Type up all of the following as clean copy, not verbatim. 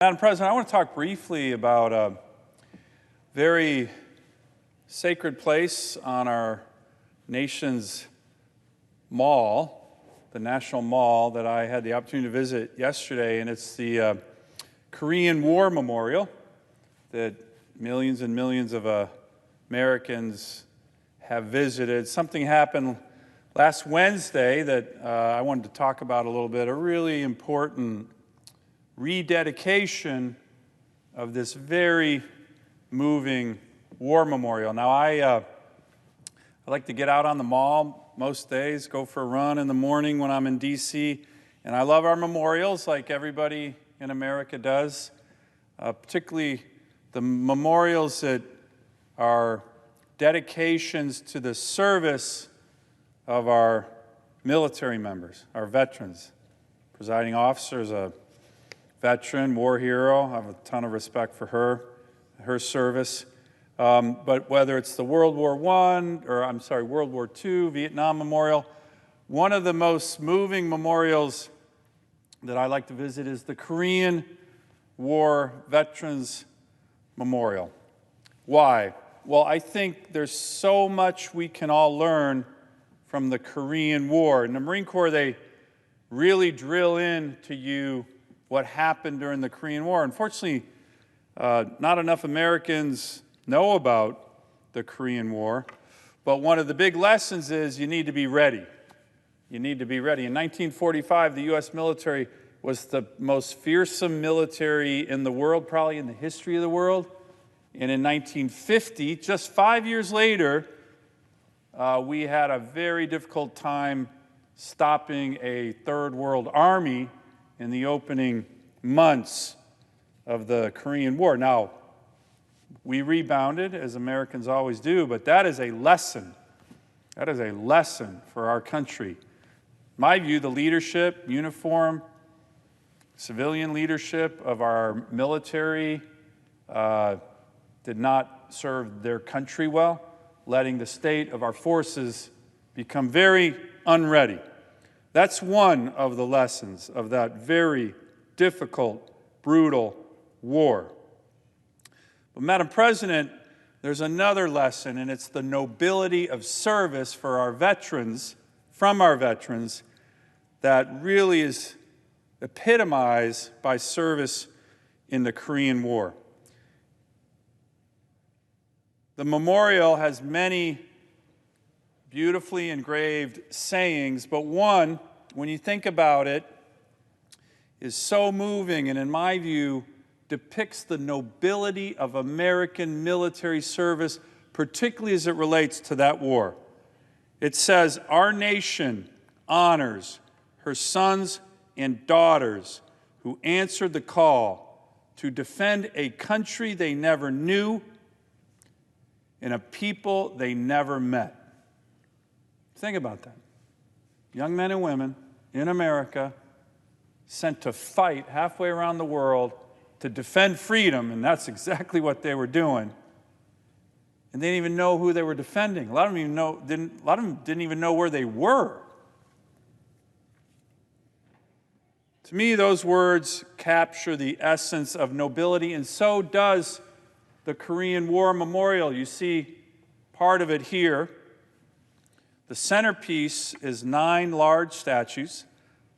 Madam President, I want to talk briefly about a very sacred place on our nation's mall, the National Mall, that I had the opportunity to visit yesterday, and it's the Korean War Memorial that millions and millions of Americans have visited. Something happened last Wednesday that I wanted to talk about a little bit, a really important rededication of this very moving war memorial. Now, I like to get out on the mall most days, go for a run in the morning when I'm in D.C., and I love our memorials like everybody in America does, particularly the memorials that are dedications to the service of our military members, our veterans. Presiding officer is a veteran, war hero. I have a ton of respect for her service. But whether it's the World War II, Vietnam Memorial, one of the most moving memorials that I like to visit is the Korean War Veterans Memorial. Why? Well, I think there's so much we can all learn from the Korean War. In the Marine Corps, they really drill into you what happened during the Korean War. Unfortunately, not enough Americans know about the Korean War, but one of the big lessons is you need to be ready. You need to be ready. In 1945, the U.S. military was the most fearsome military in the world, probably in the history of the world. And in 1950, just 5 years later, we had a very difficult time stopping a Third World Army in the opening months of the Korean War. Now, we rebounded, as Americans always do, but that is a lesson. That is a lesson for our country. In my view, the leadership, uniform, civilian leadership of our military did not serve their country well, letting the state of our forces become very unready. That's one of the lessons of that very difficult, brutal war. But, Madam President, there's another lesson, and it's the nobility of service for our veterans, from our veterans, that really is epitomized by service in the Korean War. The memorial has many beautifully engraved sayings, but one, when you think about it, is so moving and, in my view, depicts the nobility of American military service, particularly as it relates to that war. It says, "Our nation honors her sons and daughters who answered the call to defend a country they never knew and a people they never met." Think about that. Young men and women in America sent to fight halfway around the world to defend freedom, and that's exactly what they were doing. And they didn't even know who they were defending. A lot of them didn't even know where they were. To me, those words capture the essence of nobility, and so does the Korean War Memorial. You see part of it here. The centerpiece is 9 large statues.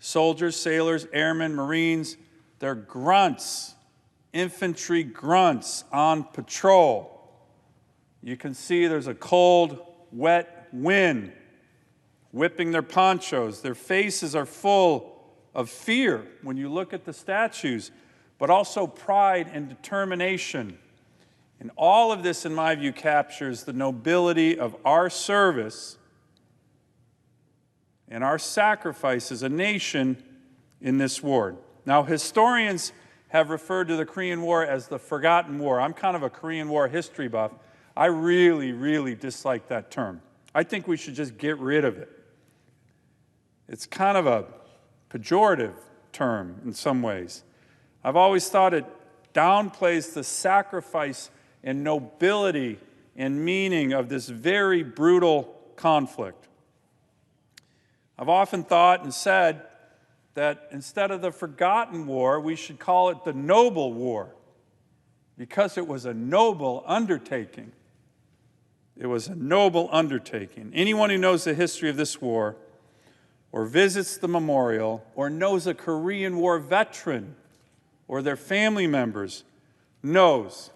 Soldiers, sailors, airmen, Marines, they're grunts, infantry grunts on patrol. You can see there's a cold, wet wind whipping their ponchos. Their faces are full of fear when you look at the statues, but also pride and determination. And all of this, in my view, captures the nobility of our service and our sacrifice as a nation in this war. Now, historians have referred to the Korean War as the forgotten war. I'm kind of a Korean War history buff. I really, really dislike that term. I think we should just get rid of it. It's kind of a pejorative term in some ways. I've always thought it downplays the sacrifice and nobility and meaning of this very brutal conflict. I've often thought and said that instead of the forgotten war, we should call it the noble war, because it was a noble undertaking. It was a noble undertaking. Anyone who knows the history of this war, or visits the memorial, or knows a Korean War veteran or their family members, knows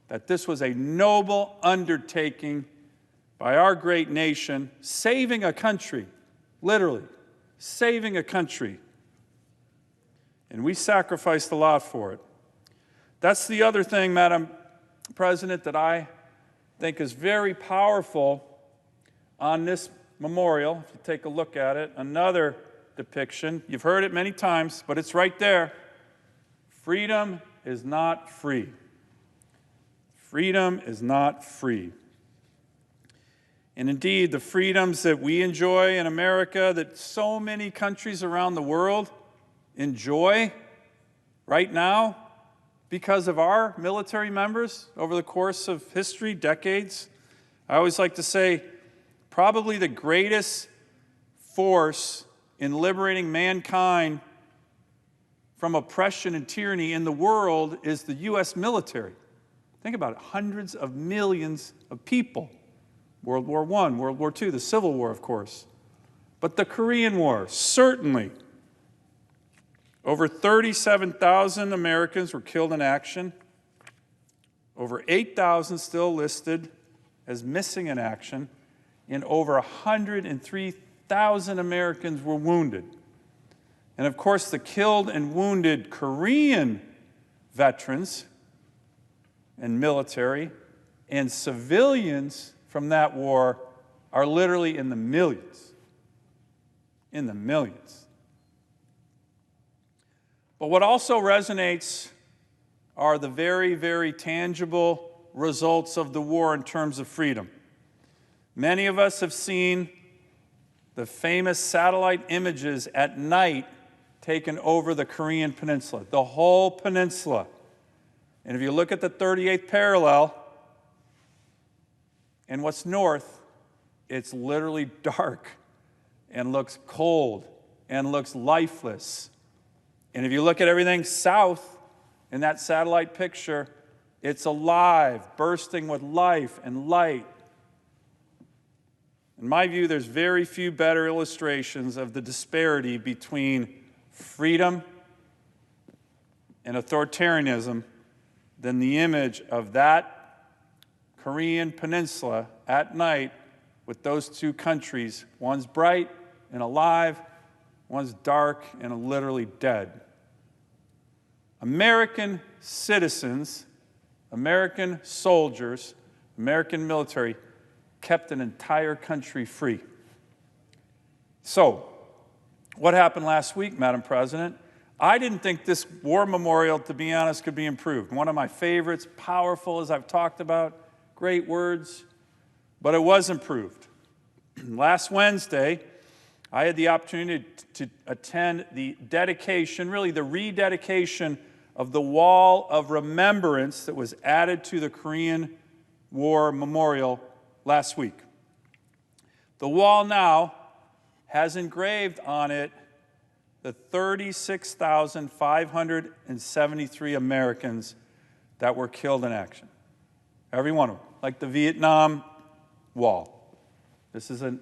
that this was a noble undertaking by our great nation, saving a country, literally, saving a country. And we sacrificed a lot for it. That's the other thing, Madam President, that I think is very powerful on this memorial. If you take a look at it, another depiction. You've heard it many times, but it's right there. Freedom is not free. Freedom is not free. And indeed, the freedoms that we enjoy in America, that so many countries around the world enjoy right now because of our military members over the course of history, decades. I always like to say, probably the greatest force in liberating mankind from oppression and tyranny in the world is the U.S. military. Think about it, hundreds of millions of people. World War I, World War II, the Civil War, of course. But the Korean War, certainly. Over 37,000 Americans were killed in action. Over 8,000 still listed as missing in action. And over 103,000 Americans were wounded. And of course, the killed and wounded Korean veterans and military and civilians from that war are literally in the millions. In the millions. But what also resonates are the very, very tangible results of the war in terms of freedom. Many of us have seen the famous satellite images at night taken over the Korean Peninsula, the whole peninsula. And if you look at the 38th parallel and what's north, it's literally dark and looks cold and looks lifeless. And if you look at everything south in that satellite picture, it's alive, bursting with life and light. In my view, there's very few better illustrations of the disparity between freedom and authoritarianism than the image of that Korean peninsula at night with those two countries. One's bright and alive, one's dark and literally dead. American citizens, American soldiers, American military kept an entire country free. So, what happened last week, Madam President? I didn't think this war memorial, to be honest, could be improved. One of my favorites, powerful, as I've talked about, great words, but it was improved. Last Wednesday, I had the opportunity to attend the dedication, really the rededication of the Wall of Remembrance that was added to the Korean War Memorial last week. The wall now has engraved on it the 36,573 Americans that were killed in action. Every one of them, like the Vietnam Wall. This is an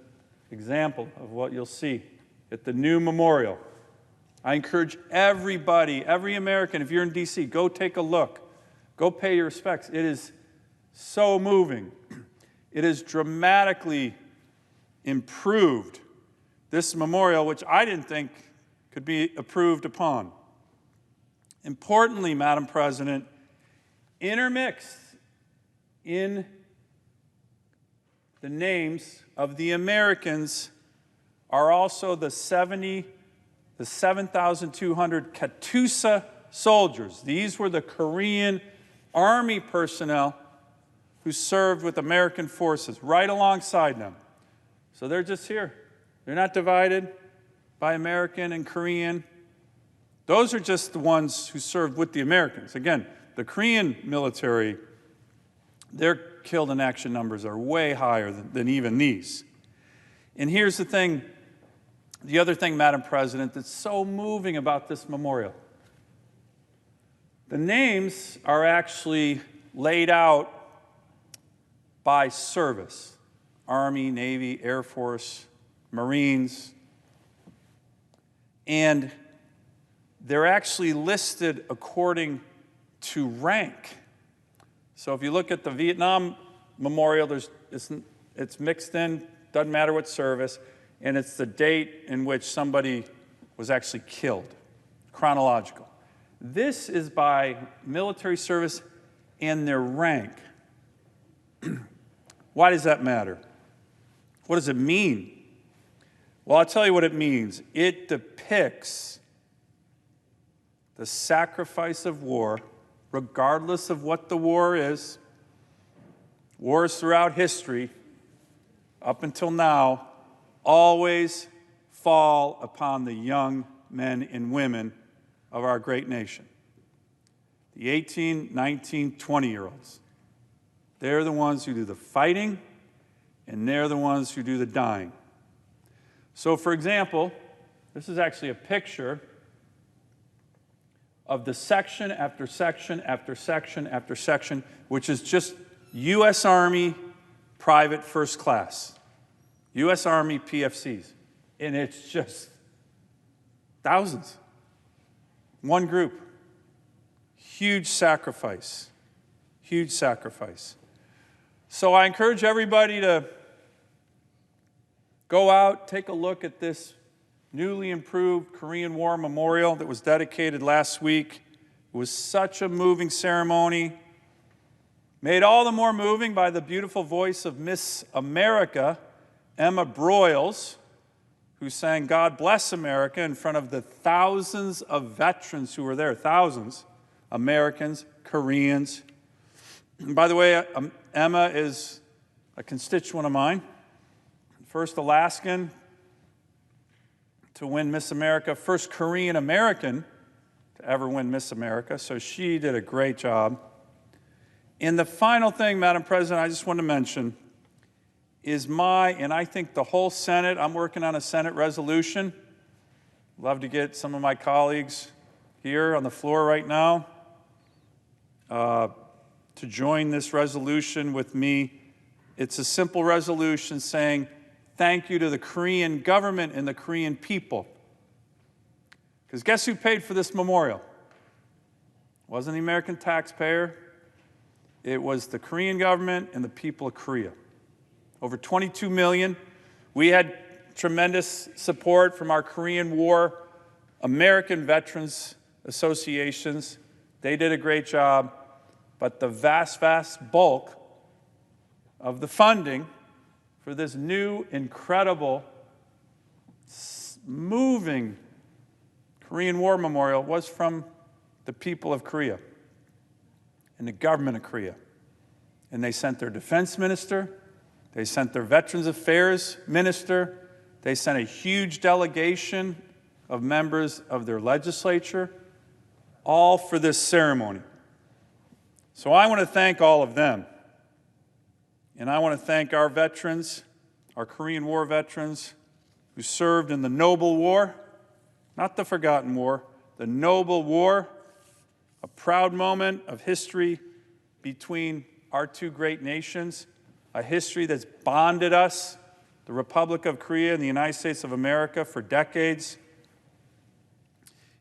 example of what you'll see at the new memorial. I encourage everybody, every American, if you're in D.C., go take a look. Go pay your respects. It is so moving. It has dramatically improved this memorial, which I didn't think could be improved upon. Importantly, Madam President, intermixed in the names of the Americans are also the 7,200 Katyusha soldiers. These were the Korean Army personnel who served with American forces right alongside them. So they're just here. They're not divided by American and Korean. Those are just the ones who served with the Americans. Again, the Korean military, their killed in action numbers are way higher than even these. And here's the thing The other thing, Madam President, that's so moving about this memorial, the names are actually laid out by service: Army, Navy, Air Force, Marines, and they're actually listed according to rank. So if you look at the Vietnam Memorial, it's mixed in, doesn't matter what service, and it's the date in which somebody was actually killed, chronological. This is by military service and their rank. Why does that matter? What does it mean? Well, I'll tell you what it means. It depicts the sacrifice of war, regardless of what the war is. Wars throughout history, up until now, always fall upon the young men and women of our great nation. The 18, 19, 20-year-olds. They're the ones who do the fighting, and they're the ones who do the dying. So, for example, this is actually a picture of the section after section after section after section, which is just U.S. Army private first class, U.S. Army PFCs, and it's just thousands. One group. Huge sacrifice. Huge sacrifice. So I encourage everybody to go out, take a look at this newly improved Korean War Memorial that was dedicated last week. It was such a moving ceremony, made all the more moving by the beautiful voice of Miss America, Emma Broyles, who sang "God Bless America" in front of the thousands of veterans who were there, thousands, Americans, Koreans. And by the way, Emma is a constituent of mine, first Alaskan to win Miss America, first Korean American to ever win Miss America, so she did a great job. And the final thing, Madam President, I just want to mention is and I think the whole Senate, I'm working on a Senate resolution. Love to get some of my colleagues here on the floor right now to join this resolution with me. It's a simple resolution saying thank you to the Korean government and the Korean people. Because guess who paid for this memorial? It wasn't the American taxpayer. It was the Korean government and the people of Korea. Over 22 million. We had tremendous support from our Korean War American Veterans Associations. They did a great job. But the vast, vast bulk of the funding for this new, incredible, moving Korean War Memorial was from the people of Korea and the government of Korea. And they sent their defense minister, they sent their Veterans Affairs minister, they sent a huge delegation of members of their legislature, all for this ceremony. So I want to thank all of them. And I want to thank our veterans, our Korean War veterans, who served in the Noble War, not the forgotten war, the Noble War, a proud moment of history between our two great nations, a history that's bonded us, the Republic of Korea and the United States of America, for decades.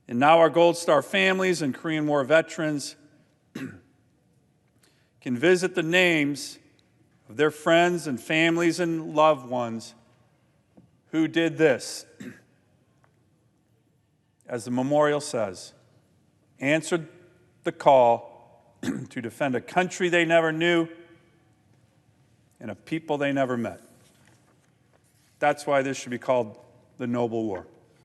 And now our Gold Star families and Korean War veterans can visit the names of their friends and families and loved ones who did this. As the memorial says, answered the call to defend a country they never knew and a people they never met. That's why this should be called the Noble War.